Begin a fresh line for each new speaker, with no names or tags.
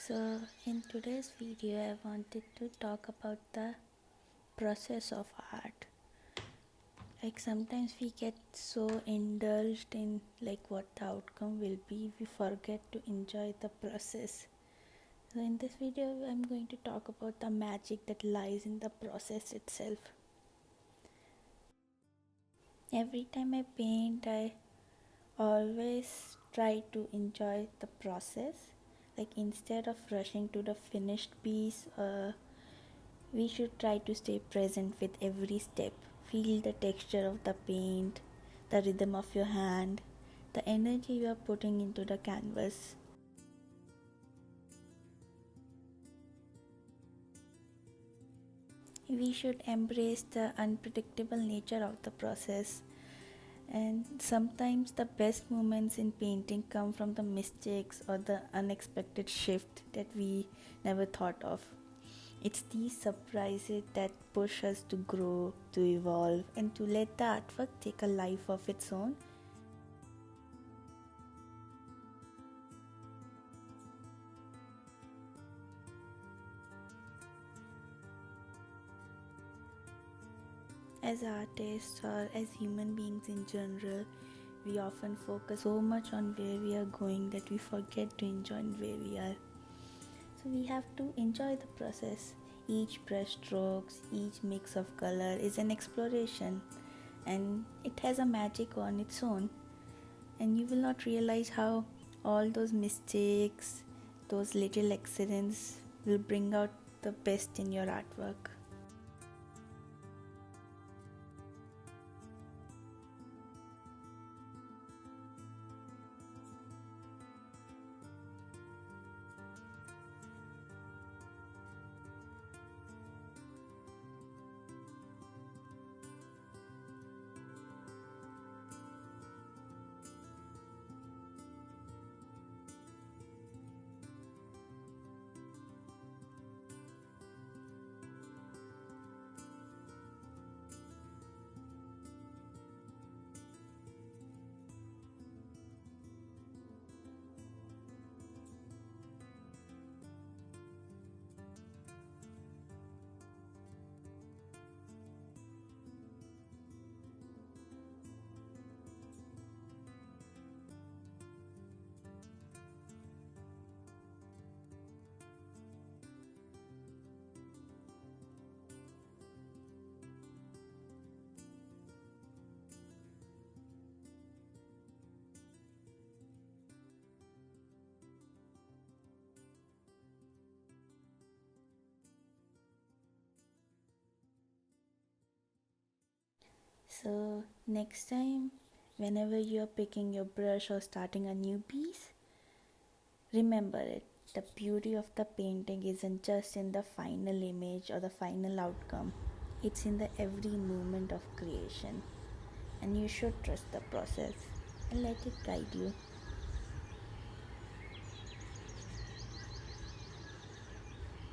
So in today's video I wanted to talk about the process of art. Like sometimes we get so indulged in like what the outcome will be, we forget to enjoy the process. So in this video I'm going to talk about the magic that lies in the process itself. Every time I paint I always try to enjoy the process. Like instead of rushing to the finished piece, we should try to stay present with every step. Feel the texture of the paint, the rhythm of your hand, the energy you are putting into the canvas. We should embrace the unpredictable nature of the process. And sometimes the best moments in painting come from the mistakes or the unexpected shift that we never thought of. It's these surprises that push us to grow, to evolve, and to let the artwork take a life of its own. As artists or as human beings in general, we often focus so much on where we are going that we forget to enjoy where we are. So we have to enjoy the process. Each brush strokes, each mix of color is an exploration, and it has a magic on its own. And you will not realize how all those mistakes, those little accidents will bring out the best in your artwork. So next time, whenever you are picking your brush or starting a new piece, remember it. The beauty of the painting isn't just in the final image or the final outcome. It's in the every moment of creation. And you should trust the process and let it guide you.